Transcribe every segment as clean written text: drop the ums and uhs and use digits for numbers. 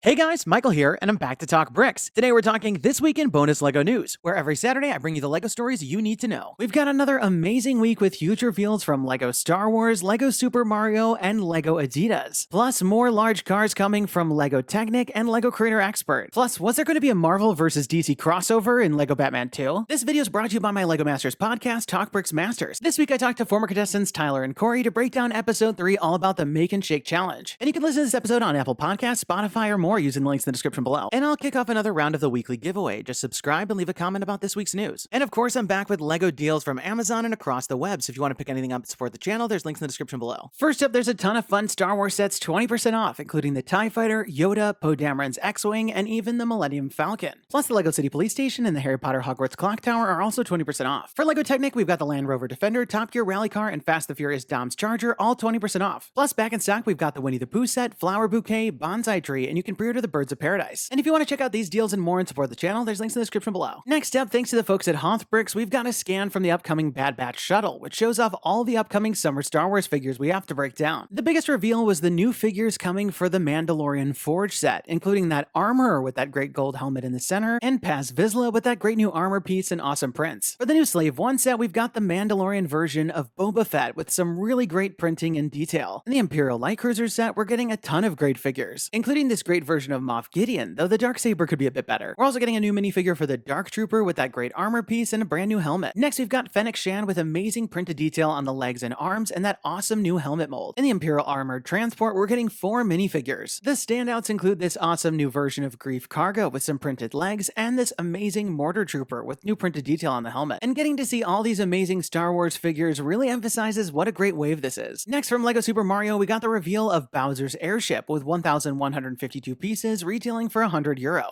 Hey guys, Michael here, and I'm back to talk bricks. Today we're talking This Week in Bonus LEGO News, where every Saturday I bring you the LEGO stories you need to know. We've got another amazing week with huge reveals from LEGO Star Wars, LEGO Super Mario, and LEGO Adidas. Plus, more large cars coming from LEGO Technic and LEGO Creator Expert. Plus, was there going to be a Marvel vs. DC crossover in LEGO Batman 2? This video is brought to you by my LEGO Masters podcast, TalkBricks Masters. This week I talked to former contestants Tyler and Corey to break down episode 3 all about the Make and Shake Challenge. And you can listen to this episode on Apple Podcasts, Spotify, or more using the links in the description below. And I'll kick off another round of the weekly giveaway. Just subscribe and leave a comment about this week's news. And of course, I'm back with LEGO deals from Amazon and across the web, so if you want to pick anything up to support the channel, there's links in the description below. First up, there's a ton of fun Star Wars sets 20% off, including the TIE Fighter, Yoda, Poe Dameron's X-Wing, and even the Millennium Falcon. Plus, the LEGO City Police Station and the Harry Potter Hogwarts Clock Tower are also 20% off. For LEGO Technic, we've got the Land Rover Defender, Top Gear Rally Car, and Fast the Furious Dom's Charger, all 20% off. Plus, back in stock, we've got the Winnie the Pooh set, Flower Bouquet, Bonsai Tree, and you can pre-order the Birds of Paradise. And if you want to check out these deals and more and support the channel, there's links in the description below. Next up, thanks to the folks at TalkBricks, we've got a scan from the upcoming Bad Batch shuttle, which shows off all the upcoming summer Star Wars figures we have to break down. The biggest reveal was the new figures coming for the Mandalorian Forge set, including that armorer with that great gold helmet in the center, and Paz Vizsla with that great new armor piece and awesome prints. For the new Slave 1 set, we've got the Mandalorian version of Boba Fett with some really great printing and detail. In the Imperial Light Cruiser set, we're getting a ton of great figures, including this great version of Moff Gideon, though the Darksaber could be a bit better. We're also getting a new minifigure for the Dark Trooper with that great armor piece and a brand new helmet. Next, we've got Fennec Shan with amazing printed detail on the legs and arms and that awesome new helmet mold. In the Imperial Armored Transport, we're getting 4 minifigures. The standouts include this awesome new version of Greef Karga with some printed legs and this amazing Mortar Trooper with new printed detail on the helmet. And getting to see all these amazing Star Wars figures really emphasizes what a great wave this is. Next, from LEGO Super Mario, we got the reveal of Bowser's Airship with 1,152 pieces retailing for €100.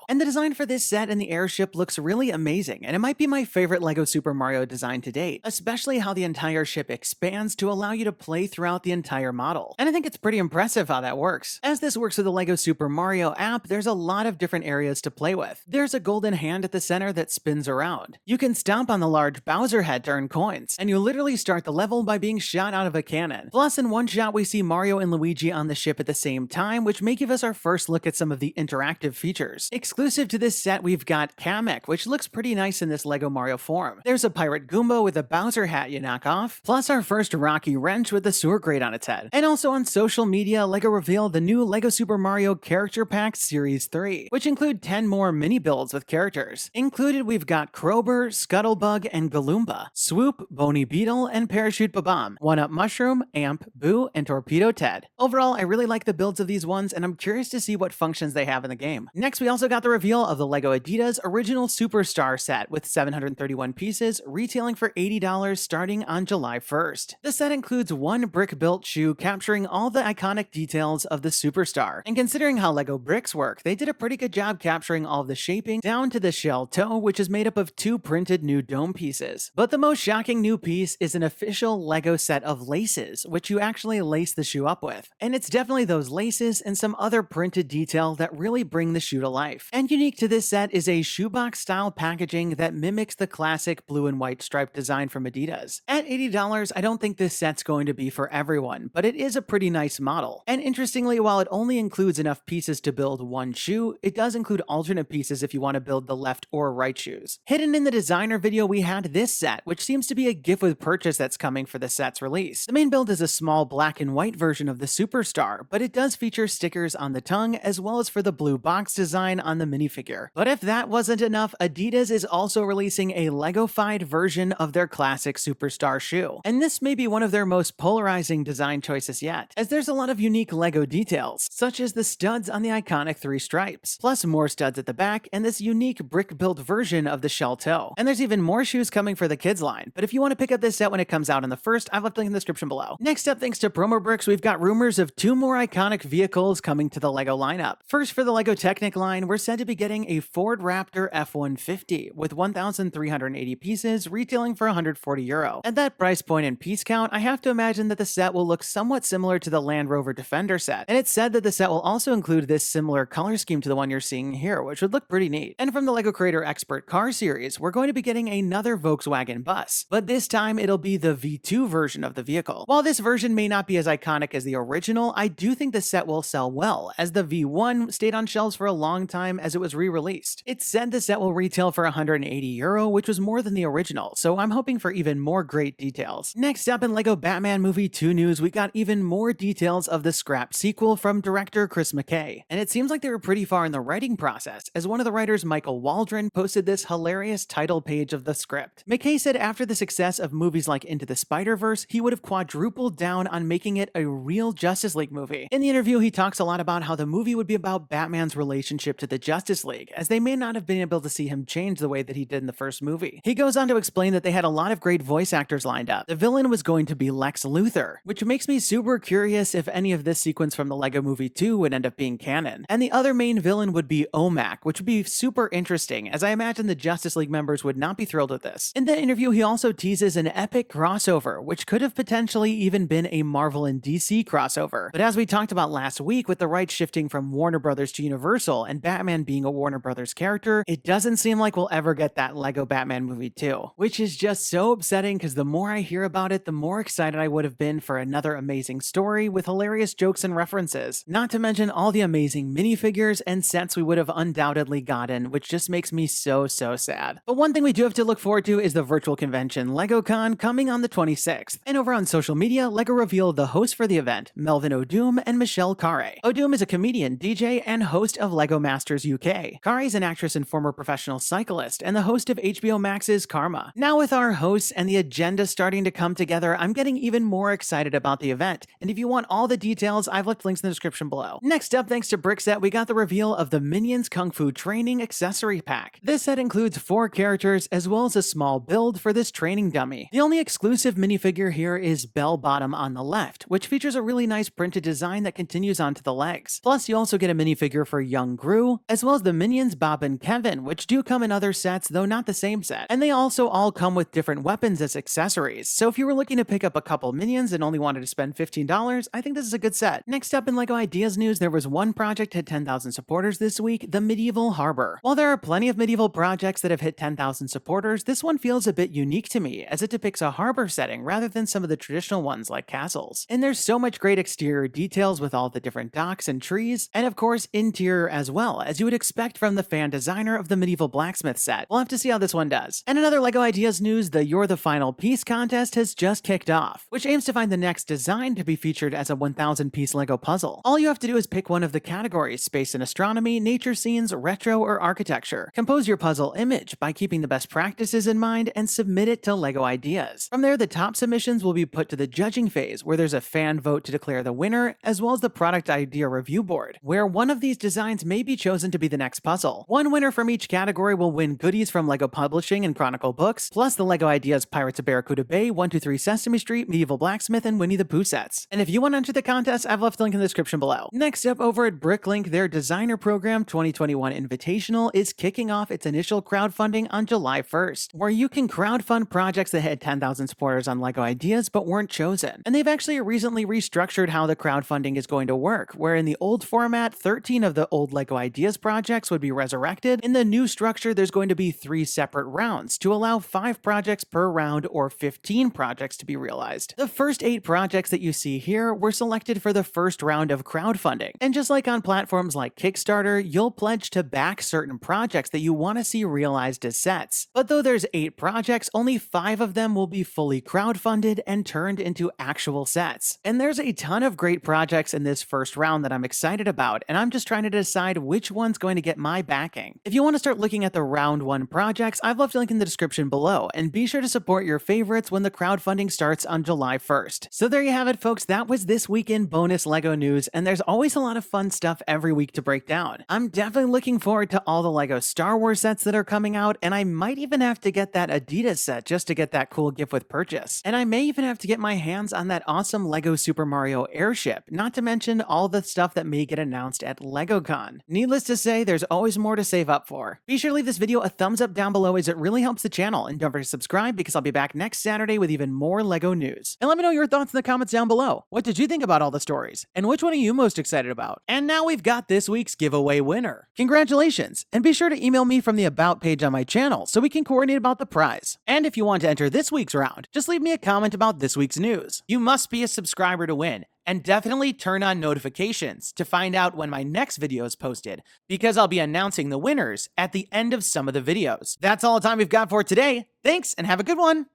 And the design for this set and the airship looks really amazing, and it might be my favorite LEGO Super Mario design to date, especially how the entire ship expands to allow you to play throughout the entire model. And I think it's pretty impressive how that works. As this works with the LEGO Super Mario app, there's a lot of different areas to play with. There's a golden hand at the center that spins around. You can stomp on the large Bowser head to earn coins, and you literally start the level by being shot out of a cannon. Plus, in one shot, we see Mario and Luigi on the ship at the same time, which may give us our first look at some of the interactive features. Exclusive to this set, we've got Kamek, which looks pretty nice in this LEGO Mario form. There's a Pirate Goomba with a Bowser hat you knock off, plus our first Rocky Wrench with a sewer grate on its head. And also on social media, LEGO revealed the new LEGO Super Mario Character Pack Series 3, which include 10 more mini builds with characters. Included, we've got Crowbar, Scuttlebug, and Galoomba, Swoop, Boney Beetle, and Parachute Babam, One-Up Mushroom, Amp, Boo, and Torpedo Ted. Overall, I really like the builds of these ones, and I'm curious to see what functions they have in the game. Next, we also got the reveal of the LEGO Adidas Original Superstar set with 731 pieces, retailing for $80 starting on July 1st. The set includes one brick-built shoe capturing all the iconic details of the Superstar. And considering how LEGO bricks work, they did a pretty good job capturing all of the shaping down to the shell toe, which is made up of 2 printed new dome pieces. But the most shocking new piece is an official LEGO set of laces, which you actually lace the shoe up with. And it's definitely those laces and some other printed detail that really bring the shoe to life. And unique to this set is a shoebox style packaging that mimics the classic blue and white striped design from Adidas. At $80, I don't think this set's going to be for everyone, but it is a pretty nice model. And interestingly, while it only includes enough pieces to build one shoe, it does include alternate pieces if you want to build the left or right shoes. Hidden in the designer video, we had this set, which seems to be a gift with purchase that's coming for the set's release. The main build is a small black and white version of the Superstar, but it does feature stickers on the tongue as well as for the blue box design on the minifigure. But if that wasn't enough, Adidas is also releasing a Lego-fied version of their classic Superstar shoe. And this may be one of their most polarizing design choices yet, as there's a lot of unique Lego details, such as the studs on the iconic 3 stripes, plus more studs at the back, and this unique brick-built version of the shell toe. And there's even more shoes coming for the kids line, but if you want to pick up this set when it comes out on the 1st, I've left a link in the description below. Next up, thanks to PromoBricks, we've got rumors of 2 more iconic vehicles coming to the LEGO lineup. First, for the LEGO Technic line, we're said to be getting a Ford Raptor F-150 with 1,380 pieces, retailing for €140. At that price point and piece count, I have to imagine that the set will look somewhat similar to the Land Rover Defender set, and it's said that the set will also include this similar color scheme to the one you're seeing here, which would look pretty neat. And from the LEGO Creator Expert Car Series, we're going to be getting another Volkswagen bus, but this time it'll be the V2 version of the vehicle. While this version may not be as iconic as the original, I do think the set will sell well, as the V1 1 stayed on shelves for a long time as it was re-released. It's said the set will retail for €180, which was more than the original, so I'm hoping for even more great details. Next up in LEGO Batman Movie 2 news, we got even more details of the scrapped sequel from director Chris McKay, and it seems like they were pretty far in the writing process, as one of the writers, Michael Waldron, posted this hilarious title page of the script. McKay said after the success of movies like Into the Spider-Verse, he would have quadrupled down on making it a real Justice League movie. In the interview, he talks a lot about how the movie would be about Batman's relationship to the Justice League, as they may not have been able to see him change the way that he did in the first movie. He goes on to explain that they had a lot of great voice actors lined up. The villain was going to be Lex Luthor, which makes me super curious if any of this sequence from the LEGO Movie 2 would end up being canon. And the other main villain would be OMAC, which would be super interesting, as I imagine the Justice League members would not be thrilled with this. In the interview, he also teases an epic crossover, which could have potentially even been a Marvel and DC crossover. But as we talked about last week, with the rights shifting from Warner Brothers to Universal and Batman being a Warner Brothers character, it doesn't seem like we'll ever get that LEGO Batman Movie 2, which is just so upsetting because the more I hear about it, the more excited I would have been for another amazing story with hilarious jokes and references. Not to mention all the amazing minifigures and sets we would have undoubtedly gotten, which just makes me so sad. But one thing we do have to look forward to is the virtual convention LEGOCon coming on the 26th. And over on social media, LEGO revealed the hosts for the event, Melvin O'Doom and Michelle Carre. O'Doom is a comedian, DJ, and host of LEGO Masters UK. Carre is an actress and former professional cyclist, and the host of HBO Max's Karma. Now with our hosts and the agenda starting to come together, I'm getting even more excited about the event, and if you want all the details, I've left links in the description below. Next up, thanks to Brickset, we got the reveal of the Minions Kung Fu Training Accessory Pack. This set includes 4 characters as well as a small build for this training dummy. The only exclusive minifigure here is Bell Bottom on the left, which features a really nice printed design that continues onto the legs. Plus, you also get a minifigure for young Gru, as well as the Minions Bob and Kevin, which do come in other sets, though not the same set. And they also all come with different weapons as accessories, so if you were looking to pick up a couple minions and only wanted to spend $15, I think this is a good set. Next up in LEGO Ideas news, there was one project hit 10,000 supporters this week, the Medieval Harbor. While there are plenty of medieval projects that have hit 10,000 supporters, this one feels a bit unique to me, as it depicts a harbor setting rather than some of the traditional ones like castles. And there's so much great exterior details with all the different docks and trees, and of course interior as well, as you would expect from the fan designer of the Medieval Blacksmith set. We'll have to see how this one does. And another LEGO Ideas news, the You're the Final Piece contest has just kicked off, which aims to find the next design to be featured as a 1,000-piece LEGO puzzle. All you have to do is pick one of the categories: space and astronomy, nature scenes, retro, or architecture. Compose your puzzle image by keeping the best practices in mind and submit it to LEGO Ideas. From there, the top submissions will be put to the judging phase, where there's a fan vote to declare the winner, as well as the product idea review board, where one of these designs may be chosen to be the next puzzle. One winner from each category will win goodies from LEGO Publishing and Chronicle Books, plus the LEGO Ideas Pirates of Barracuda Bay, 123 Sesame Street, Medieval Blacksmith, and Winnie the Pooh sets. And if you want to enter the contest, I've left a link in the description below. Next up, over at Bricklink, their Designer Program 2021 Invitational is kicking off its initial crowdfunding on July 1st, where you can crowdfund projects that had 10,000 supporters on LEGO Ideas but weren't chosen. And they've actually recently restructured how the crowdfunding is going to work, where in the old format, 13 of the old LEGO Ideas projects would be resurrected. In the new structure, there's going to be 3 separate rounds to allow 5 projects per round or 15 projects to be realized. The first 8 projects that you see here were selected for the first round of crowdfunding. And just like on platforms like Kickstarter, you'll pledge to back certain projects that you want to see realized as sets. But though there's 8 projects, only 5 of them will be fully crowdfunded and turned into actual sets. And there's a ton of great projects in this first round that I'm excited about, and I'm just trying to decide which one's going to get my backing. If you want to start looking at the round 1 projects, I've left a link in the description below, and be sure to support your favorites when the crowdfunding starts on July 1st. So there you have it, folks. That was this week in bonus LEGO news, and there's always a lot of fun stuff every week to break down. I'm definitely looking forward to all the LEGO Star Wars sets that are coming out, and I might even have to get that Adidas set just to get that cool gift with purchase. And I may even have to get my hands on that awesome LEGO Super Mario Airship, not to mention all the stuff that may get announced at LEGOCon. Needless to say, there's always more to save up for. Be sure to leave this video a thumbs up down below, as it really helps the channel, and don't forget to subscribe because I'll be back next Saturday with even more LEGO news. And let me know your thoughts in the comments down below. What did you think about all the stories? And which one are you most excited about? And now we've got this week's giveaway winner. Congratulations! And be sure to email me from the About page on my channel so we can coordinate about the prize. And if you want to enter this week's round, just leave me a comment about this week's news. You must be a subscriber to win. And definitely turn on notifications to find out when my next video is posted, because I'll be announcing the winners at the end of some of the videos. That's all the time we've got for today. Thanks, and have a good one!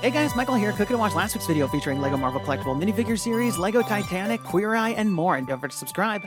Hey guys, Michael here, cooking to watch last week's video featuring LEGO Marvel Collectible Minifigure Series, LEGO Titanic, Queer Eye, and more, and don't forget to subscribe.